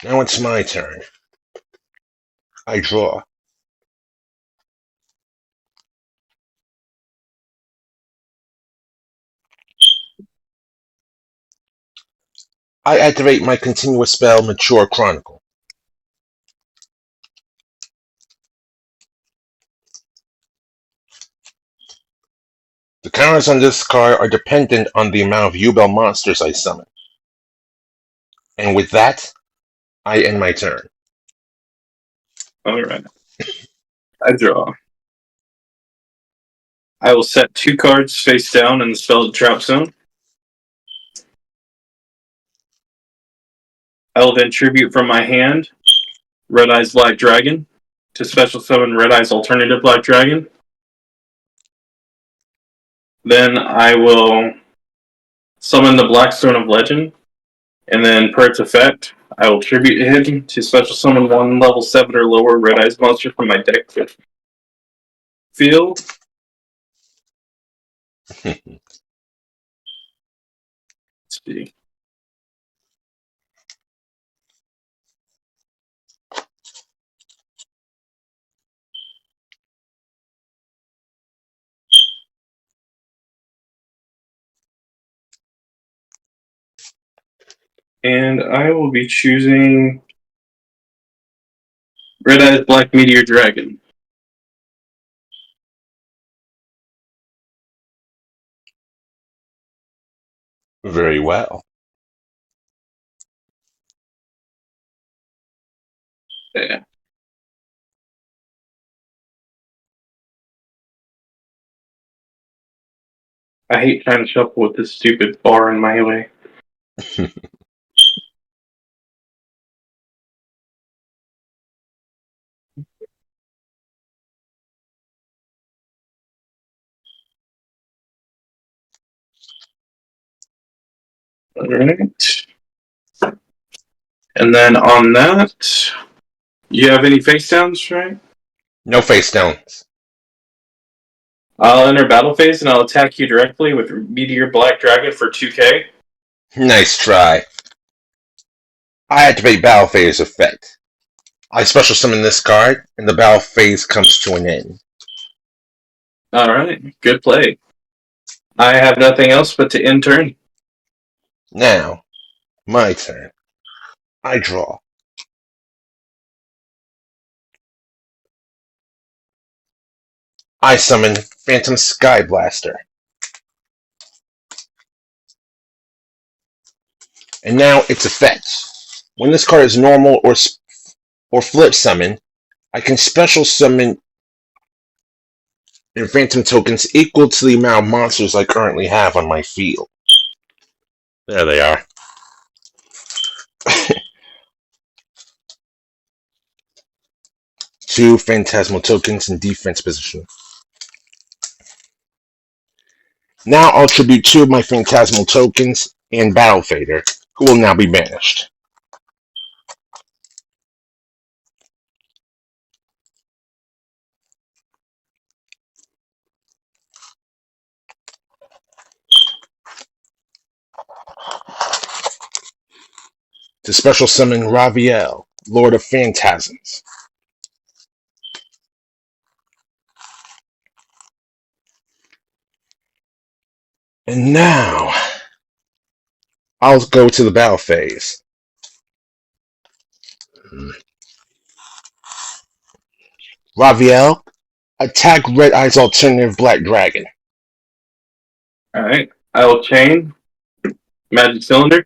Now it's my turn. I draw. I activate my continuous spell, Mature Chronicle. The counters on this card are dependent on the amount of Yubel monsters I summon. And with that, I end my turn. Alright. I draw. I will set 2 cards face down in the spell drop zone. I will then tribute from my hand Red Eyes Black Dragon to special summon Red Eyes Alternative Black Dragon. Then I will summon the Black Stone of Legend, and then per its effect, I will tribute him to special summon 1 level 7 or lower Red Eyes monster from my deck field. Let's see. And I will be choosing Red Eyes Black Meteor Dragon. Very well. Yeah. I hate trying to shuffle with this stupid bar in my way. Alright. And then on that, you have any face downs, right? No face downs. I'll enter battle phase and I'll attack you directly with Meteor Black Dragon for 2k. Nice try. I activate Battle Phase effect. I special summon this card, and the battle phase comes to an end. Alright, good play. I have nothing else but to end turn. Now, my turn. I draw. I summon Phantom Sky Blaster. And now its effect. When this card is normal or flip summon, I can special summon and Phantom tokens equal to the amount of monsters I currently have on my field. There they are. Two Phantasmal tokens in defense position. Now I'll tribute 2 of my Phantasmal tokens and Battle Fader, who will now be banished. To special summon Raviel, Lord of Phantasms. And now, I'll go to the battle phase. Raviel, attack Red Eye's Alternative Black Dragon. Alright, I will chain Magic Cylinder.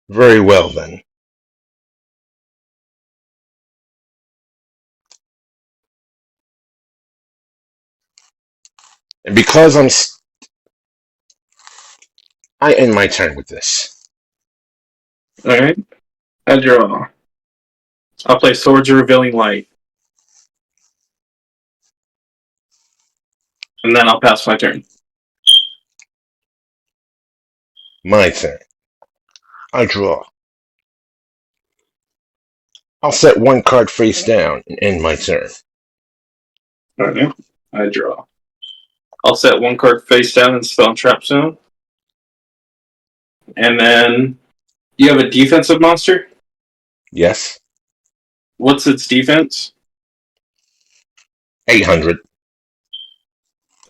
Very well then. And because I end my turn with this. Alright, I draw. I'll play Swords of Revealing Light. And then I'll pass my turn. My turn. I draw. I'll set one card face down and end my turn. Alright, I draw. I'll set one card face down and spell Trap Zone. And then you have a defensive monster? Yes. What's its defense? 800.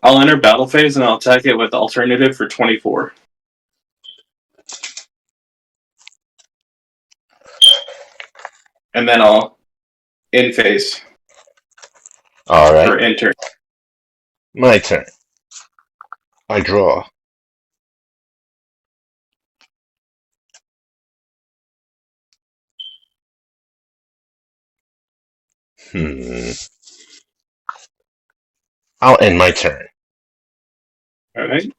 I'll enter battle phase and I'll attack it with alternative for 24. And then I'll end phase. Alright. Or enter. My turn. I draw. I'll end my turn. Alright.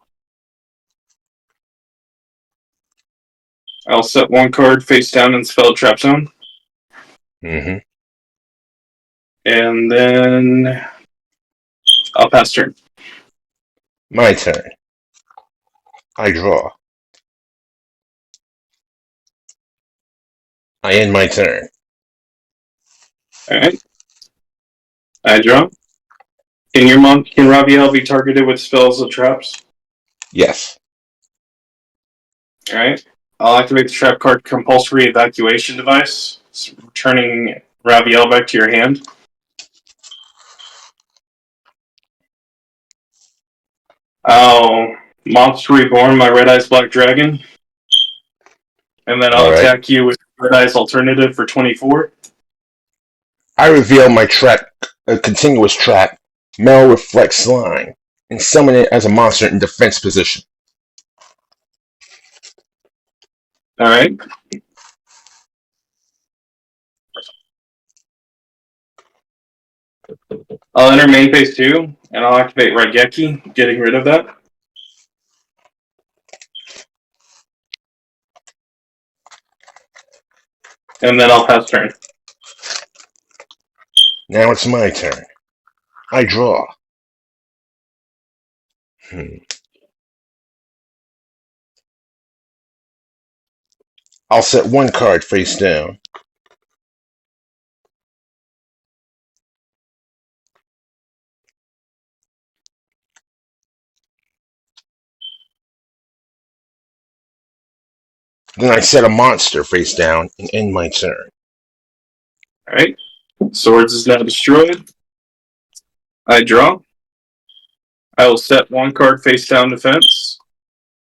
I'll set one card face down and spell Trap Zone. Mm-hmm. And then I'll pass turn. My turn. I draw. I end my turn. Alright. I draw. Can Raviel be targeted with spells or traps? Yes. Alright. I'll activate the trap card Compulsory Evacuation Device, returning Raviel back to your hand. I'll Monster Reborn my Red Eyes Black Dragon. And then I'll attack you with Red Eyes Alternative for 24. I reveal my trap, a continuous trap, Mel Reflects Line, and summon it as a monster in defense position. Alright. I'll enter main phase 2, and I'll activate Raigeki, getting rid of that. And then I'll pass turn. Now it's my turn. I draw. I'll set one card face down. Then I set a monster face down and end my turn. Alright. Swords is now destroyed. I draw. I will set one card face down defense.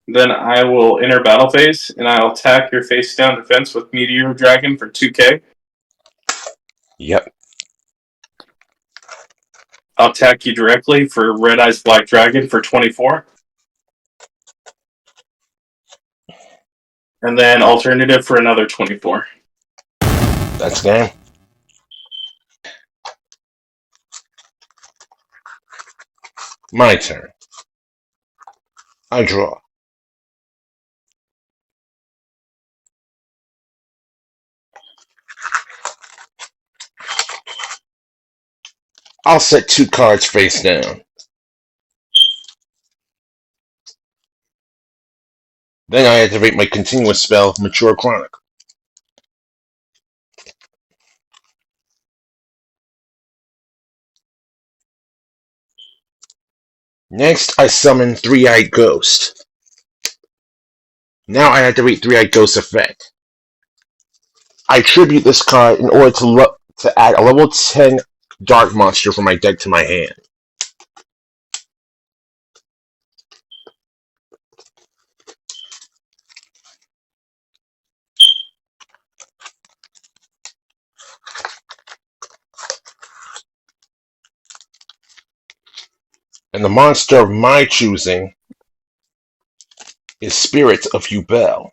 Then I will enter battle phase, and I'll attack your face down defense with Meteor Dragon for 2k. Yep. I'll attack you directly for Red Eyes Black Dragon for 24. And then alternative for another 24. That's game. My turn. I draw. I'll set two cards face down. Then I activate my continuous spell, Mature Chronicle. Next, I summon Three-Eyed Ghost. Now I activate Three-Eyed Ghost effect. I tribute this card in order to add a level 10 Dark Monster from my deck to my hand. And the monster of my choosing is Spirit of Yubel.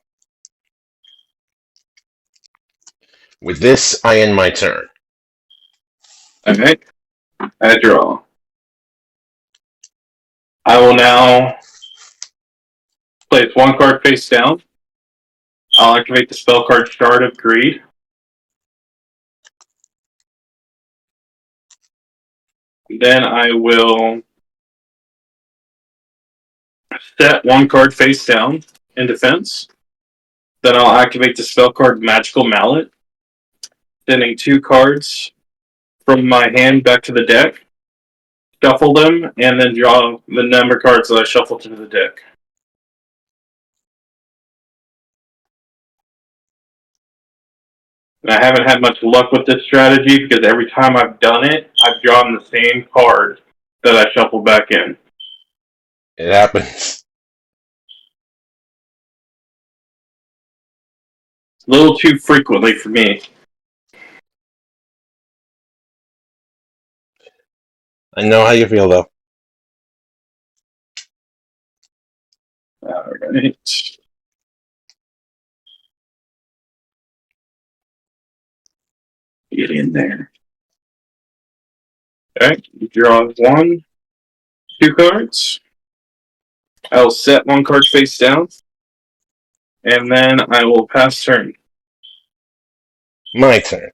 With this, I end my turn. Okay. I draw. I will now place one card face down. I'll activate the spell card Shard of Greed. Then I will set one card face down in defense. Then I'll activate the spell card Magical Mallet. sending 2 cards from my hand back to the deck, shuffle them, and then draw the number of cards that I shuffled to the deck. And I haven't had much luck with this strategy because every time I've done it, I've drawn the same card that I shuffled back in. It happens. A little too frequently for me. I know how you feel, though. Alright. Get in there. Okay, you draw 1, 2 cards. I'll set 1 card face down. And then I will pass turn. My turn.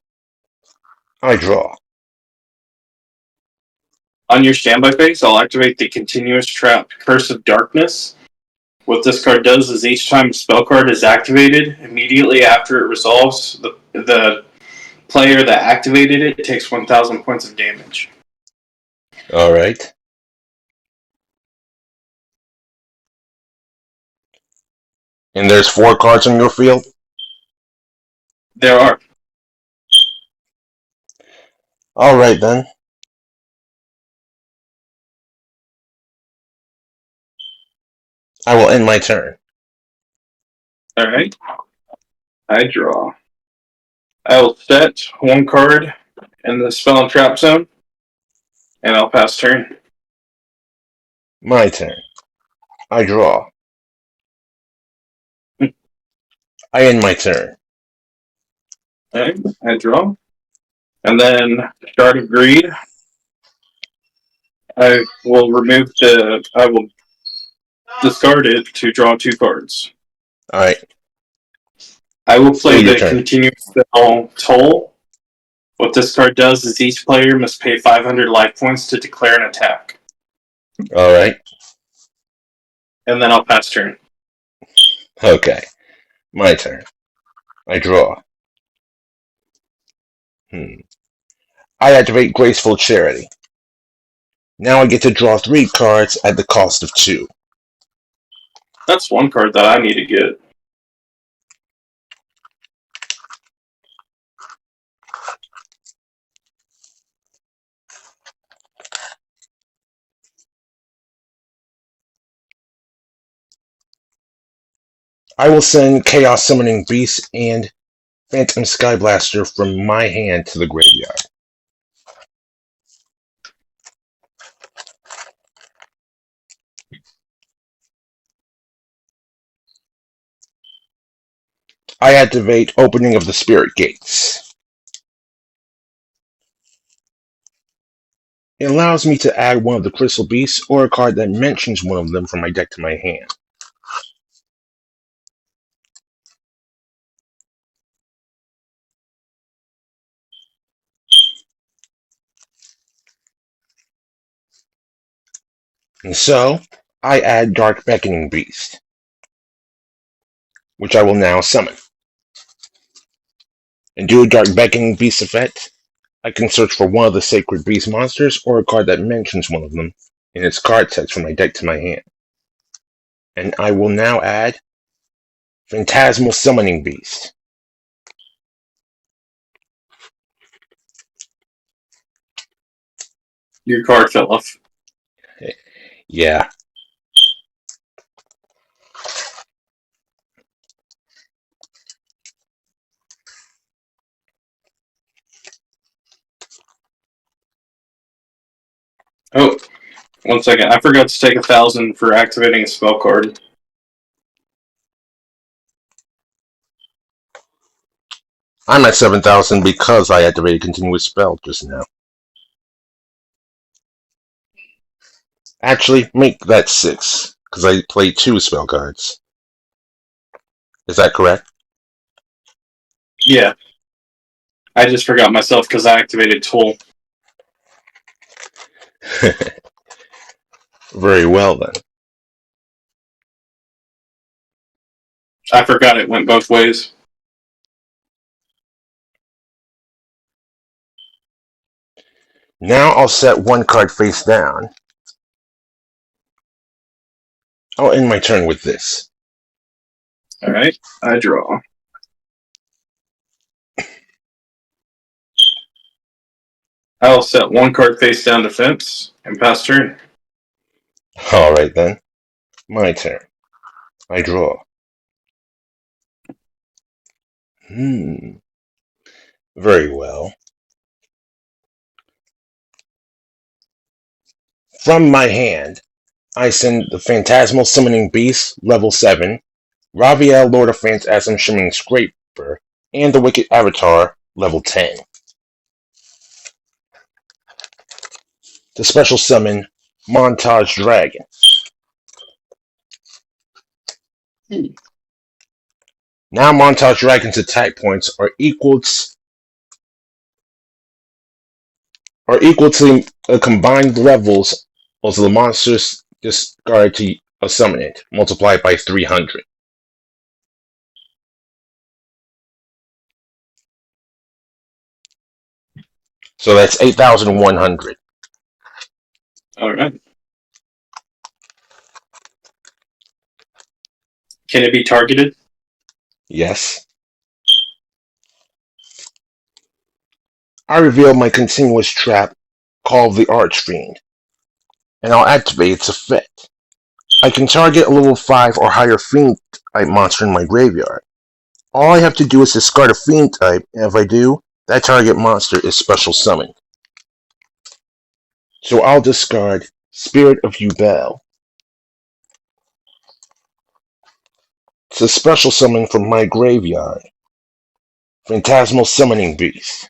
I draw. On your standby phase, I'll activate the continuous trap Curse of Darkness. What this card does is each time a spell card is activated, immediately after it resolves, the player that activated it takes 1,000 points of damage. All right. And there's 4 cards on your field? There are. All right, then. I will end my turn. Alright. I draw. I will set 1 card in the spell and trap zone, and I'll pass turn. My turn. I draw. I end my turn. Okay, I draw. And then, Shard of Greed. I will discard it to draw 2 cards. All right. I will play your the turn. continuous spell Toll. What this card does is each player must pay 500 life points to declare an attack. All right. And then I'll pass turn. Okay. My turn. I draw. I activate Graceful Charity. Now I get to draw 3 cards at the cost of 2. That's 1 card that I need to get. I will send Chaos Summoning Beast and Phantom Skyblaster from my hand to the graveyard. I activate Opening of the Spirit Gates. It allows me to add one of the Crystal Beasts or a card that mentions one of them from my deck to my hand. And so, I add Dark Beckoning Beast, which I will now summon. And do a Dark Beckoning Beast effect, I can search for one of the Sacred Beast monsters or a card that mentions one of them in its card text from my deck to my hand. And I will now add Phantasmal Summoning Beast. Your card fell off. Yeah. Oh, 1 second. I forgot to take 1,000 for activating a spell card. I'm at 7,000 because I activated Continuous Spell just now. Actually, make that 6, because I played 2 spell cards. Is that correct? Yeah. I just forgot myself because I activated Toll. Very well, then. I forgot it went both ways. Now I'll set one card face down. I'll end my turn with this. Alright, I draw. I'll set one card face down defense and pass turn. Alright then. My turn. I draw. Very well. From my hand, I send the Phantasmal Summoning Beast, level 7, Raviel, Lord of Phantasm Shimmering Scraper, and the Wicked Avatar, level 10. To special summon Montage Dragon. Now Montage Dragon's attack points are equal to the combined levels of the monster's discard to summon it, multiplied by 300. So that's 8,100. Alright. Can it be targeted? Yes. I reveal my continuous trap called the Archfiend, and I'll activate its effect. I can target a level 5 or higher Fiend type monster in my graveyard. All I have to do is discard a Fiend type, and if I do, that target monster is special summoned. So I'll discard Spirit of Yubel. It's a special summon from my graveyard. Phantasmal Summoning Beast.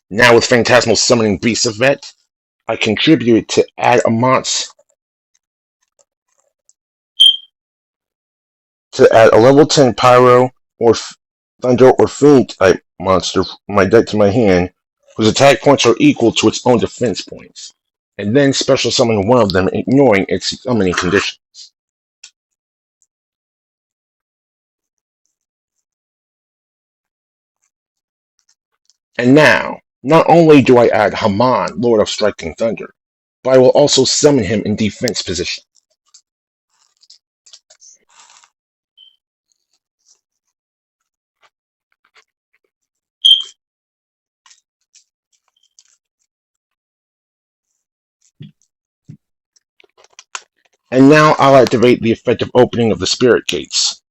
Now with Phantasmal Summoning Beast effect, I contribute to add a monster to add a level 10 Pyro or Thunder or Fiend type monster from my deck to my hand, whose attack points are equal to its own defense points, and then special summon one of them, ignoring its summoning conditions. And now, not only do I add Haman, Lord of Striking Thunder, but I will also summon him in defense position. And now I'll activate the effective opening of the Spirit Gates,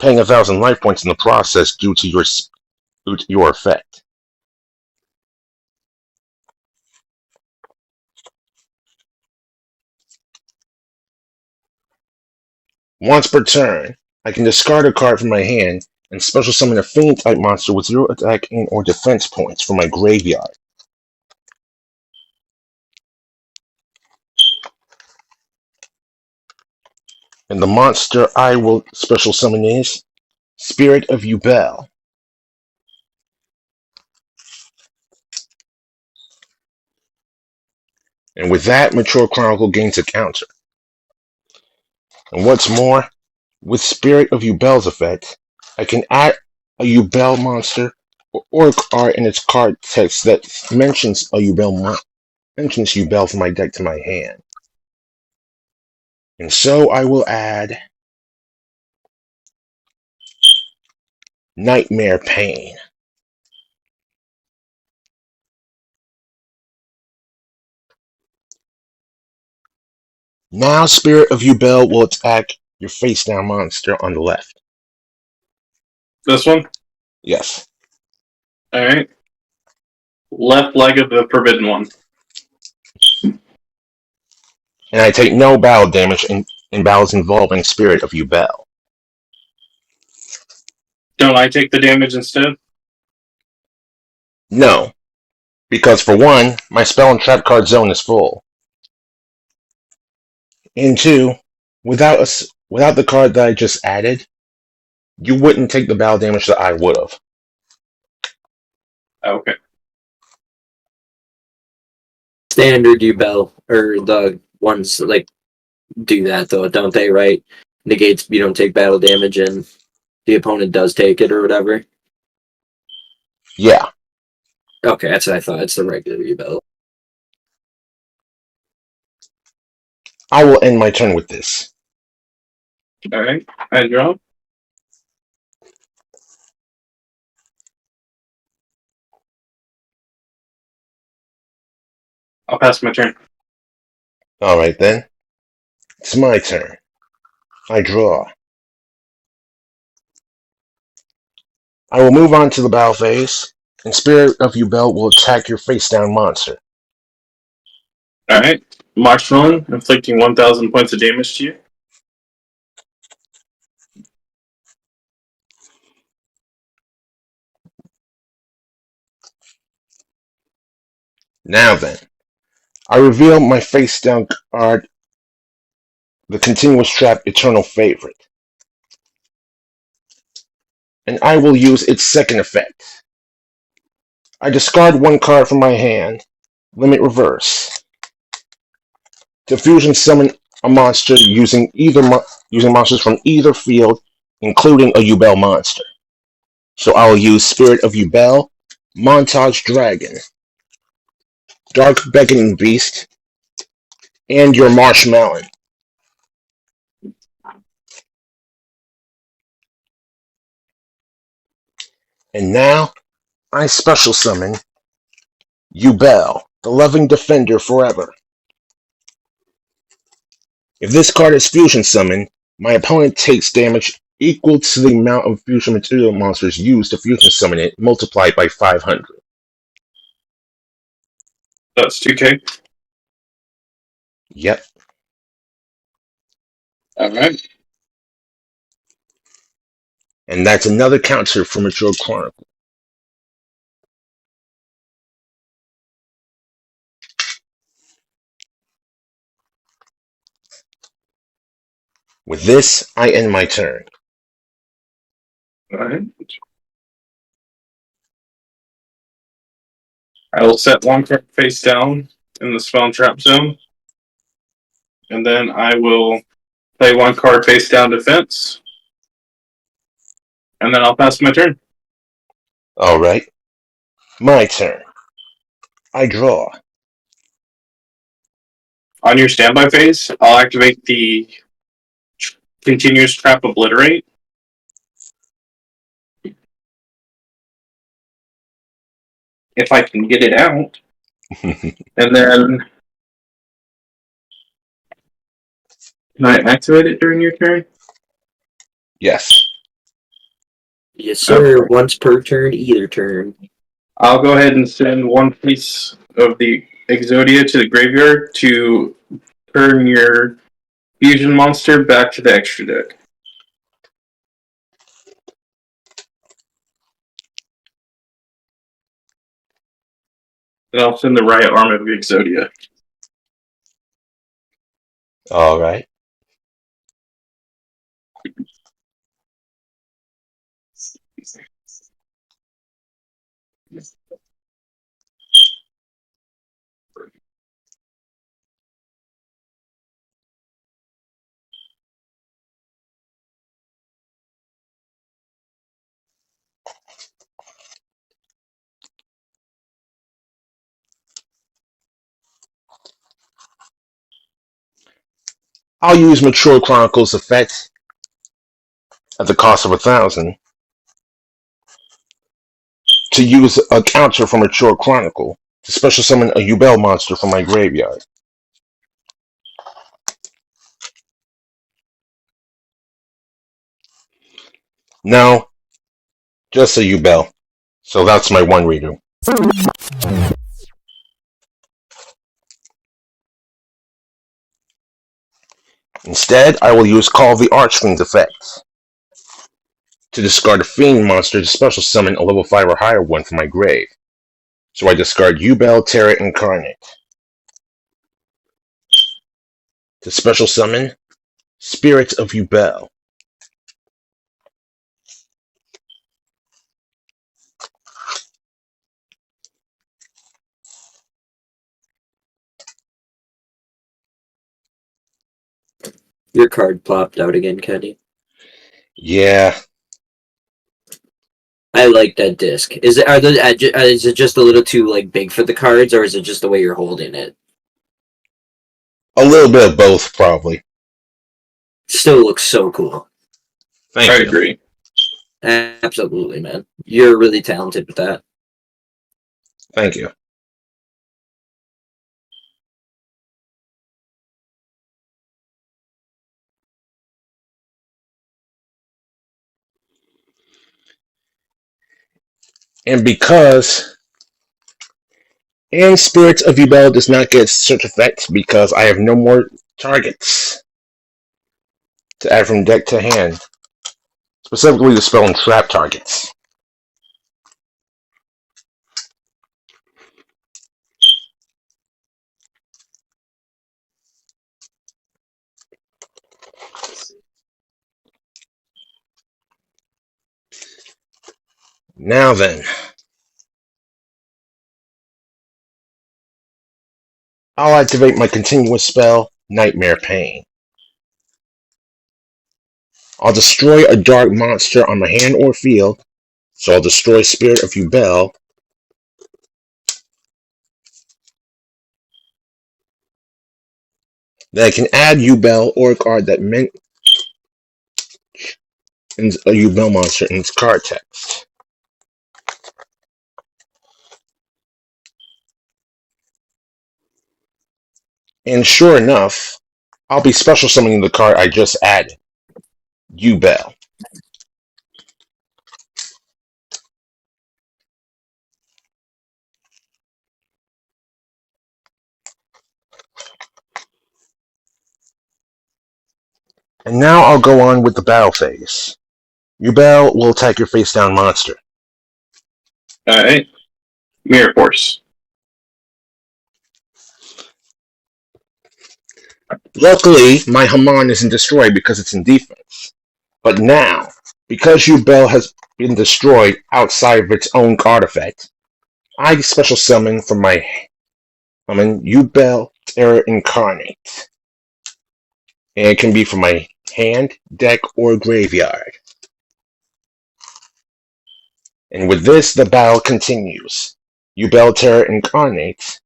paying 1,000 life points in the process due to your effect. Once per turn, I can discard a card from my hand and special summon a Fiend type monster with 0 attack and or defense points from my graveyard. And the monster I will special summon is Spirit of Yubel. And with that, Mature Chronicle gains a counter. And what's more, with Spirit of Yubel's effect, I can add a Yubel monster or card in its card text that mentions Yubel from my deck to my hand. And so I will add Nightmare Pain. Now Spirit of Yubel will attack your face down monster on the left. This one? Yes. Alright. Left leg of the Forbidden One. And I take no battle damage in battles involving Spirit of Yubel. Don't I take the damage instead? No. Because for one, my spell and trap card zone is full. And two, without the card that I just added, you wouldn't take the battle damage that I would have. Okay. Standard Yubel, or the ones like do that though, don't they? Right? Negates you don't take battle damage and the opponent does take it or whatever. Yeah. Okay, that's what I thought. It's the regular rebel. I will end my turn with this. Alright, I draw. I'll pass my turn. Alright then. It's my turn. I draw. I will move on to the battle phase, and Spirit of Ubel will attack your face-down monster. Alright. March 1, inflicting 1,000 points of damage to you. Now then, I reveal my face-down card, the Continuous Trap Eternal Favorite. And I will use its second effect. I discard one card from my hand, limit reverse, to fusion summon a monster using using monsters from either field, including a Ubel monster. So I will use Spirit of Ubel, Montage Dragon, Dark Beckoning Beast, and your Marshmallow. And now, I special summon Ubel, the Loving Defender Forever. If this card is fusion summoned, my opponent takes damage equal to the amount of fusion material monsters used to fusion summon it, multiplied by 500. That's 2k. Yep. Alright. And that's another counter for Mature Chronicle. With this, I end my turn. Alright. I will set one card face down in the spell and trap zone. And then I will play one card face down defense. And then I'll pass my turn. Alright. My turn. I draw. On your standby phase, I'll activate the Continuous Trap Obliterate. If I can get it out. And then can I activate it during your turn? Yes. Yes, sir. Okay. Once per turn, either turn. I'll go ahead and send one piece of the Exodia to the graveyard to turn your fusion monster back to the extra deck. And I'll send the right arm of Exodia. Alright. I'll use Mature Chronicle's effect at the cost of 1,000 to use a counter from Mature Chronicle to special summon a Ubel monster from my graveyard. No, just a Ubel. So that's my one redo. Instead, I will use Call of the Archfiend's effect to discard a Fiend monster to special summon a level 5 or higher one from my grave. So I discard Ubel Terra Incarnate to special summon Spirit of Ubel. Your card plopped out again, Kenny. Yeah, I like that disc. Is it just a little too like big for the cards, or is it just the way you're holding it? A little bit of both, probably. Still looks so cool. Thank I you. agree. Absolutely, man. You're really talented with that. Thank you. And Spirits of Yubel does not get such effect because I have no more targets to add from deck to hand. Specifically the spell and trap targets. Now then, I'll activate my continuous spell, Nightmare Pain. I'll destroy a dark monster on my hand or field, so I'll destroy Spirit of Yubel. Then I can add Yubel or a card that mentions a Yubel monster in its card text. And sure enough, I'll be special summoning the card I just added, Yubel. And now I'll go on with the battle phase. Yubel will attack your face down monster. Alright. Mirror Force. Luckily, my Haman isn't destroyed because it's in defense. But now, because Yubel has been destroyed outside of its own card effect, I special summon from my Yubel Terror Incarnate. And it can be from my hand, deck, or graveyard. And with this, the battle continues. Yubel Terror Incarnate,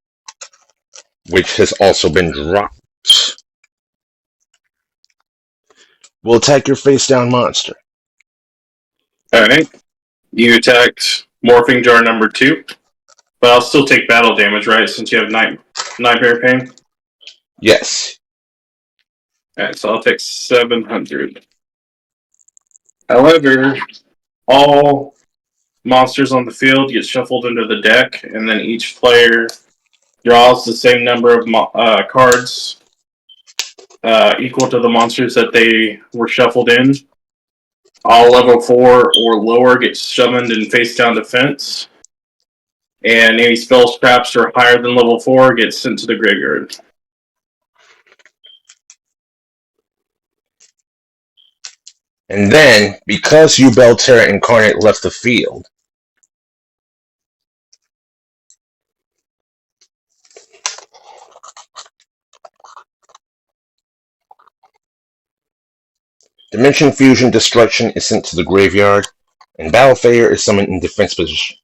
which has also been dropped, will attack your face down monster. Alright. You attacked Morphing Jar number 2. But I'll still take battle damage, right? Since you have Nightmare Pain? Yes. Alright, so I'll take 700. However, all monsters on the field get shuffled into the deck, and then each player draws the same number of cards equal to the monsters that they were shuffled in. All level 4 or lower get summoned in face down defense. And any spell scraps that are higher than level 4 get sent to the graveyard. And then, because Yubel Terra Incarnate left the field, Dimension Fusion Destruction is sent to the graveyard, and Battle Failure is summoned in defense position.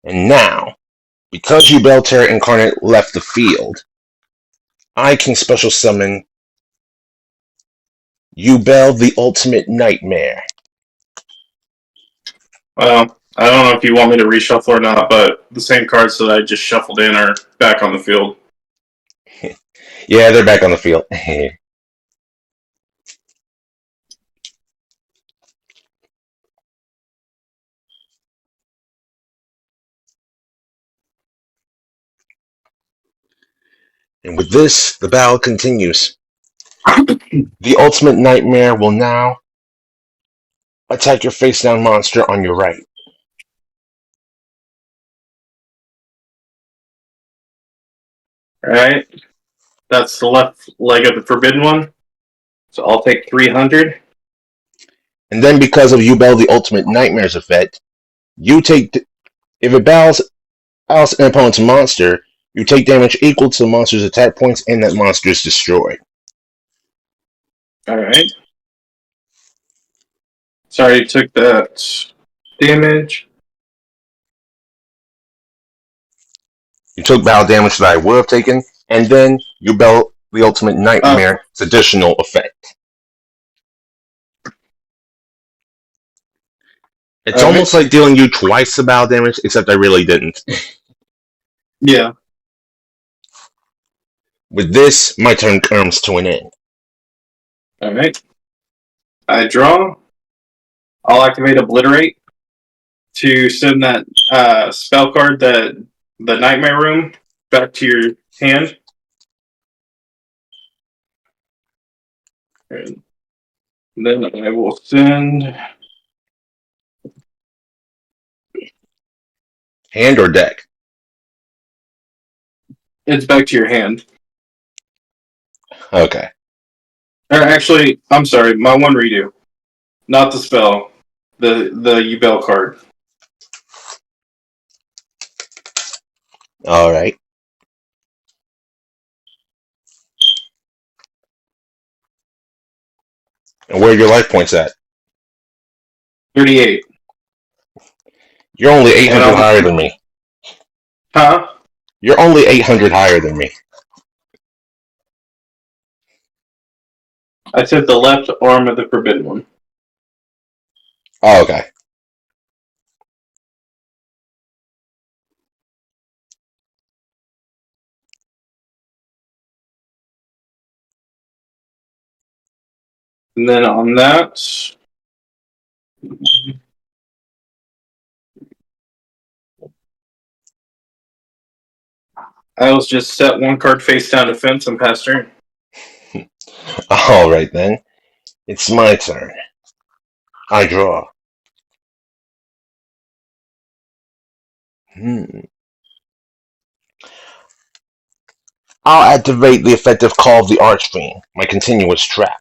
And now, because Yubel Terra Incarnate left the field, I can special summon Yubel the Ultimate Nightmare. Well, I don't know if you want me to reshuffle or not, but the same cards that I just shuffled in are back on the field. Yeah, they're back on the field. And with this, the battle continues. The Ultimate Nightmare will now attack your face down monster on your right. Alright. That's the left leg of the Forbidden One. So I'll take 300. And then because of Yubel the Ultimate Nightmare's effect, you take, if it battles an opponent's monster, you take damage equal to the monster's attack points and that monster is destroyed. Alright. Sorry, you took that damage. You took battle damage that I would have taken, and then you belt the Ultimate Nightmare's additional effect. It's almost like dealing you twice the battle damage, except I really didn't. Yeah. With this, my turn comes to an end. Alright. I draw. I'll activate Obliterate to send that spell card, the Nightmare Room, back to your hand. And then I will send... Hand or deck? It's back to your hand. Okay. Or actually, I'm sorry, my one redo. Not the spell. The Yubel card. Alright. And where are your life points at? 38. You're only 800 higher than me. Huh? You're only 800 higher than me. I said the left arm of the forbidden one. Oh, okay. And then on that... I will just set one card face down to fence and pass turn. Alright then. It's my turn. I draw. I'll activate the effective Call of the Archfiend, my continuous trap.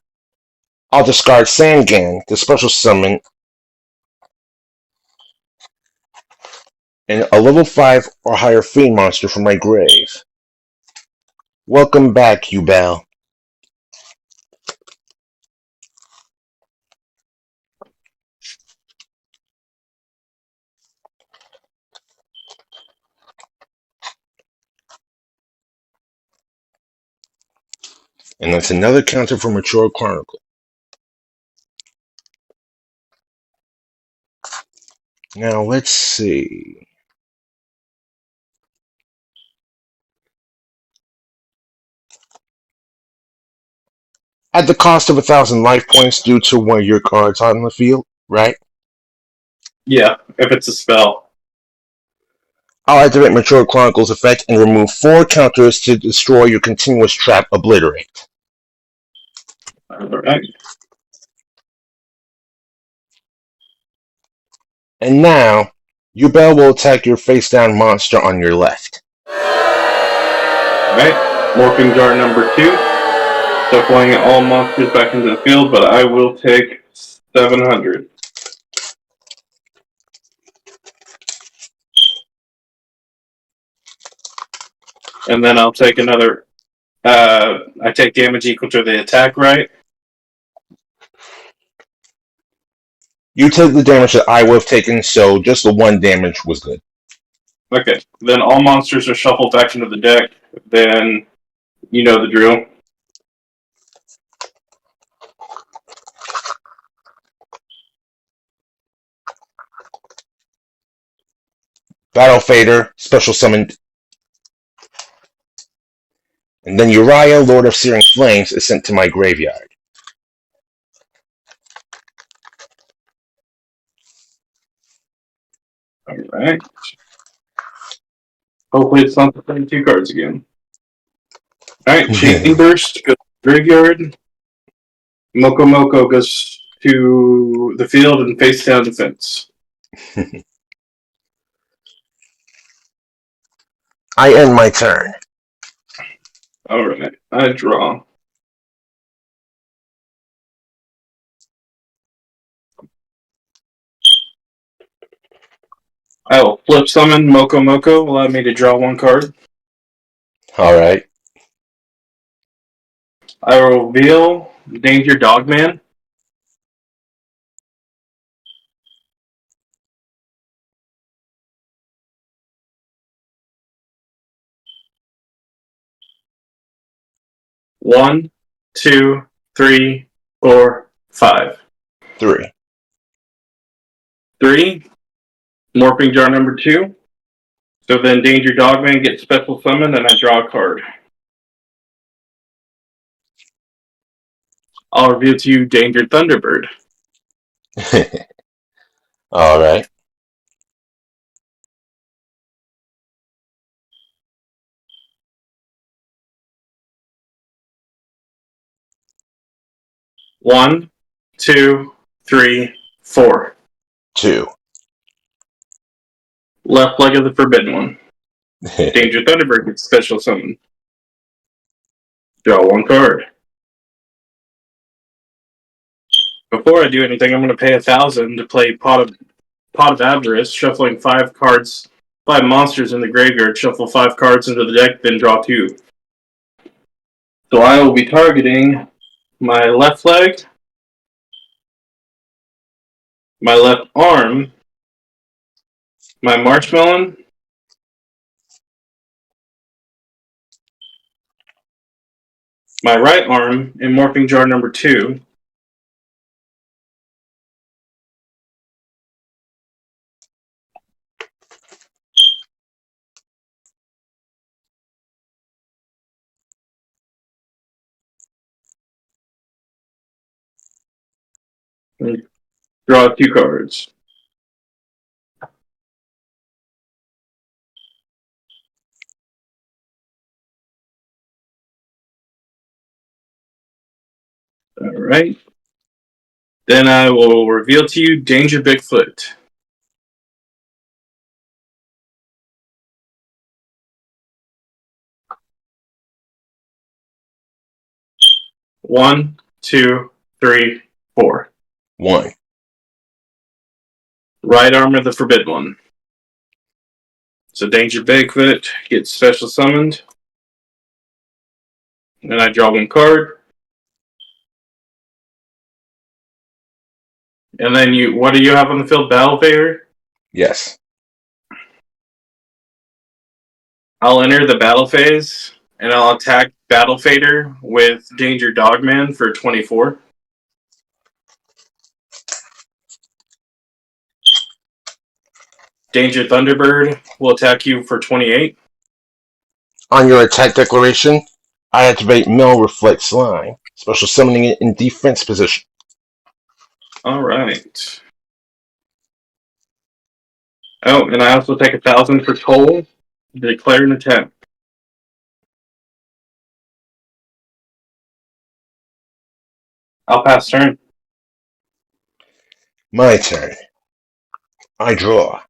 I'll discard Sangan to special summon a level 5 or higher Fiend monster from my grave. Welcome back, Yubel. And that's another counter for Mature Chronicle. Now let's see. At the cost of 1,000 life points due to one of your cards on the field, right? Yeah, if it's a spell. I'll activate Mature Chronicle's effect and remove 4 counters to destroy your continuous trap Obliterate. Alright. And now, Yubel will attack your face-down monster on your left. Alright. Morphing Jar number 2. Deploying all monsters back into the field, but I will take 700. And then I'll take another... I take damage equal to the attack, right? You took the damage that I would have taken, so just the 1 damage was good. Okay. Then all monsters are shuffled back into the deck. Then you know the drill. Battle Fader, special summoned. And then Uriah, Lord of Searing Flames, is sent to my graveyard. Alright. Hopefully it's not the same 2 cards again. Alright, Chain Burst goes to the graveyard. Moko Moko goes to the field and face down defense. I end my turn. Alright, I draw. I will flip summon Moko Moko, allow me to draw 1 card. Alright. I will reveal Danger Dogman. 1, 2, 3, 4, 5. 3. 3. Morphing jar number 2. So then Danger Dogman gets special summoned and I draw a card. I'll reveal to you Danger Thunderbird. All right. One, 2, 3, 4. 2. Left leg of the forbidden one. Danger Thunderbird gets special summon. Draw one card. Before I do anything, I'm going to pay 1,000 to play Pot of Avarice, shuffling 5 cards, 5 monsters in the graveyard, shuffle 5 cards into the deck, then draw 2. So I will be targeting my left leg, my left arm, my marshmallow, my right arm, and morphing jar number 2. And draw 2 cards. Alright. Then I will reveal to you Danger Bigfoot. One, 2, 3, 4. 1. Right arm of the forbidden one. So Danger Bigfoot gets special summoned. Then I draw 1 card. And then what do you have on the field? Battle Fader? Yes. I'll enter the battle phase, and I'll attack Battle Fader with Danger Dogman for 24. Danger Thunderbird will attack you for 28. On your attack declaration, I activate Mill Reflect Slime, special summoning it in defense position. Alright. Oh, and I also take 1,000 for toll to declare an attack. I'll pass turn. My turn. I draw.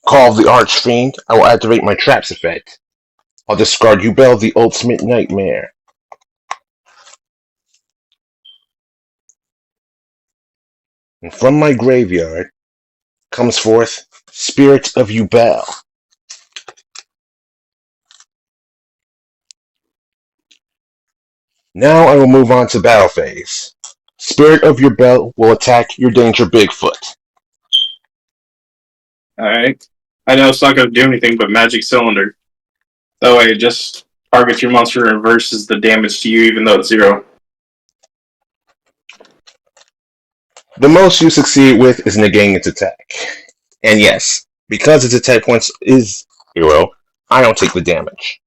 Call of the Archfiend. I will activate my Traps effect. I'll discard Yubel the Ultimate Nightmare. And from my graveyard comes forth Spirit of Yubel. Now I will move on to battle phase. Spirit of Yubel will attack your Danger Bigfoot. Alright. I know it's not going to do anything but Magic Cylinder. That way it just targets your monster and reverses the damage to you even though it's 0. The most you succeed with is negating its attack. And yes, because its attack points is 0, I don't take the damage.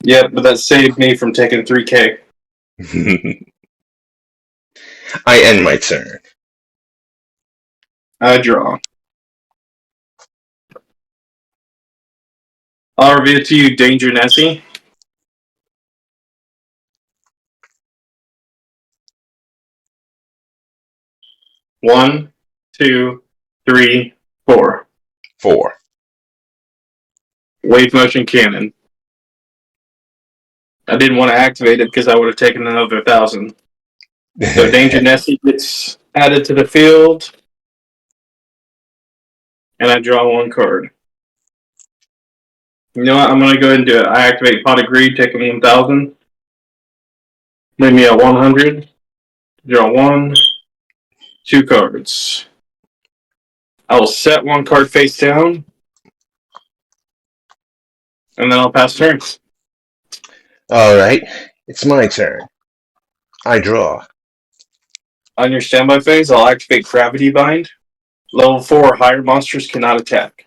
Yeah, but that saved me from taking 3k. I end my turn. I draw. I'll reveal to you Danger Nessie. One, 2, 3, 4. 4. Wave Motion Cannon. I didn't want to activate it because I would have taken another 1,000. So Danger Nessie gets added to the field. And I draw 1 card. You know what? I'm going to go ahead and do it. I activate Pot of Greed, taking 1,000. Leave me at 100. Draw 1, 2 cards. I will set 1 card face down, and then I'll pass turns. Alright, it's my turn. I draw. On your standby phase, I'll activate Gravity Bind. Level 4 or higher monsters cannot attack.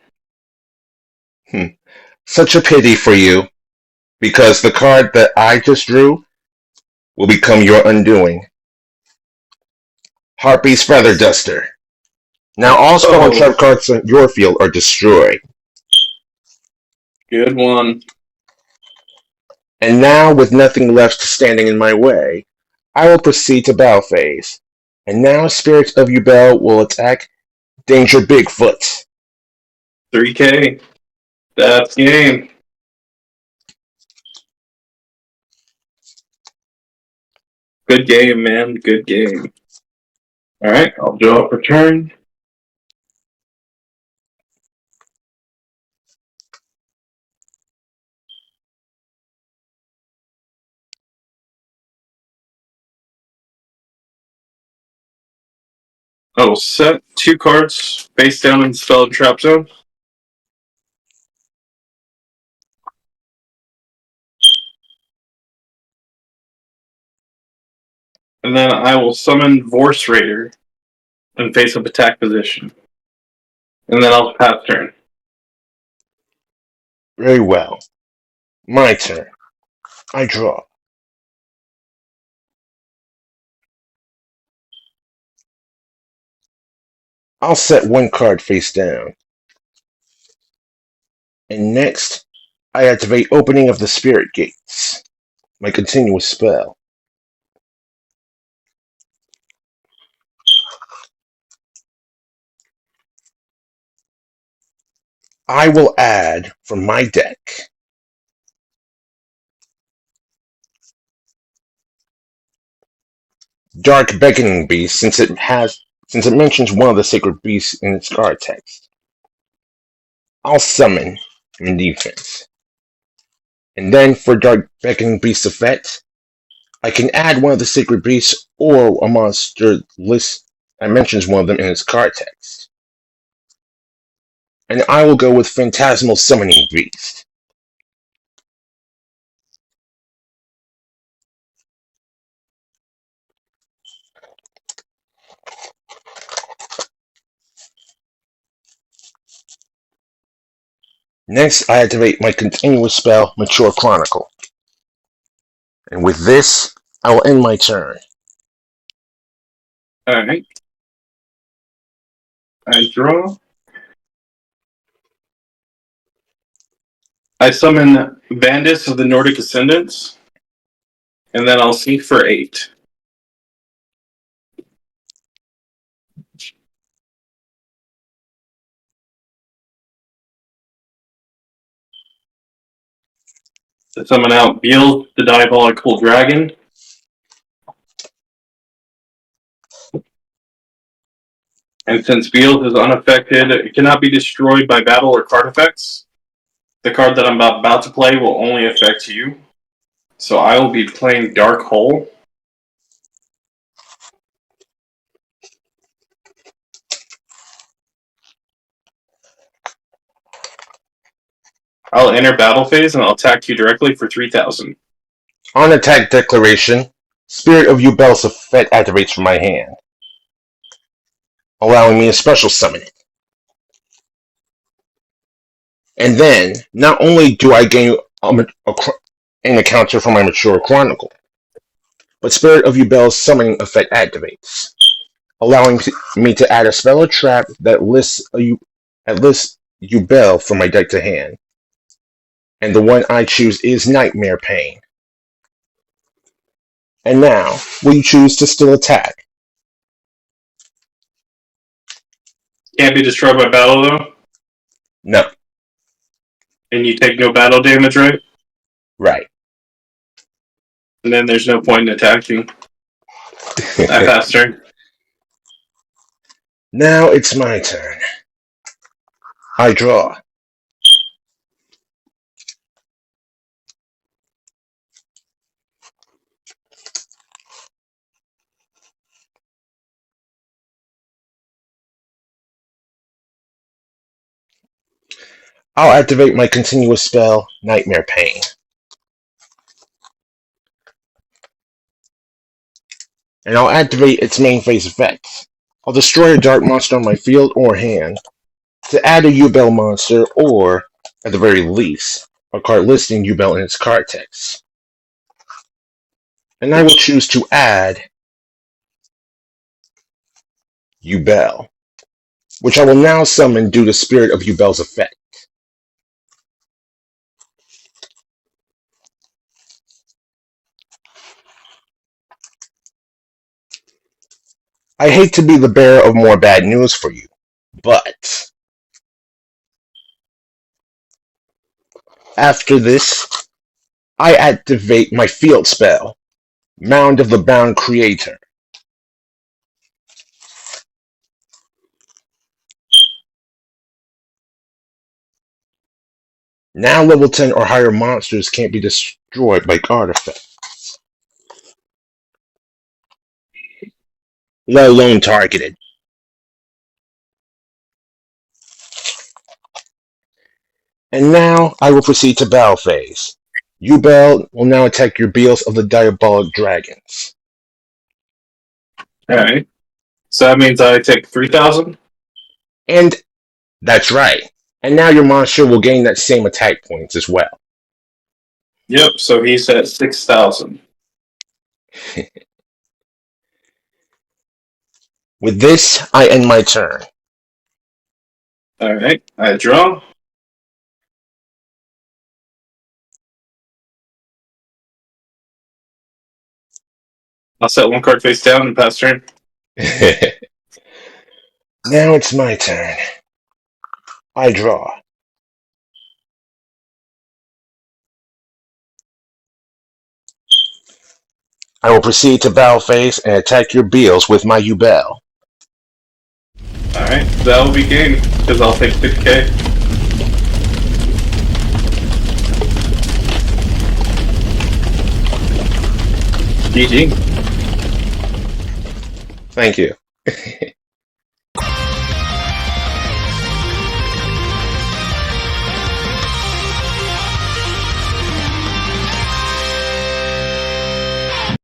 Such a pity for you, because the card that I just drew will become your undoing. Harpy's Feather Duster. Now all spell and trap cards on your field are destroyed. Good one. And now, with nothing left standing in my way, I will proceed to battle phase. And now Spirit of Ubel will attack Danger Bigfoot. 3K. That's game. Good game, man. Good game. Alright, I'll draw up a turn. I will set 2 cards face down in spell and trap zone. And then I will summon Vorse Raider in face up attack position. And then I'll pass turn. Very well. My turn. I draw. I'll set 1 card face down. And next, I activate Opening of the Spirit Gates, my continuous spell. I will add from my deck Dark Beckoning Beast since it mentions one of the sacred beasts in its card text. I'll summon in defense. And then for Dark Beckoning Beast effect, I can add one of the sacred beasts or a monster list that mentions one of them in its card text. And I will go with Phantasmal Summoning Beast. Next, I activate my continuous spell, Mature Chronicle. And with this, I will end my turn. Alright. I draw. I summon Vandus of the Nordic Ascendants. And then I'll sneak for 8. To summon out Beal, the Diabolical Dragon. And since Beal is unaffected, it cannot be destroyed by battle or card effects. The card that I'm about to play will only affect you. So I will be playing Dark Hole. I'll enter battle phase and I'll attack you directly for 3,000. On attack declaration, Spirit of Ubel's effect activates from my hand, allowing me to special summon it. And then, not only do I gain an encounter from my Mature Chronicle, but Spirit of Ubel's summoning effect activates, allowing me to add a spell or trap that lists Ubel from my deck to hand. And the one I choose is Nightmare Pain. And now, will you choose to still attack? Can't be destroyed by battle though? No. And you take no battle damage, right? Right. And then there's no point in attacking. I pass turn. Now it's my turn. I draw. I'll activate my continuous spell, Nightmare Pain. And I'll activate its main phase effects. I'll destroy a dark monster on my field or hand to add a Yubel monster, or, at the very least, a card listing Yubel in its card text. And I will choose to add Yubel, which I will now summon due to Spirit of Yubel's effect. I hate to be the bearer of more bad news for you, but after this, I activate my field spell, Mound of the Bound Creator. Now level 10 or higher monsters can't be destroyed by card effects, let alone targeted. And now I will proceed to battle phase. Yubel will now attack your Beals of the Diabolic Dragons. Alright. So that means I take 3,000? And that's right. And now your monster will gain that same attack points as well. Yep, so he's at 6,000. With this, I end my turn. Alright, I draw. I'll set one card face down and pass turn. Now it's my turn. I draw. I will proceed to battle phase and attack your Beals with my Yubel. Alright, that'll be game, because I'll take 50k. GG. Thank you.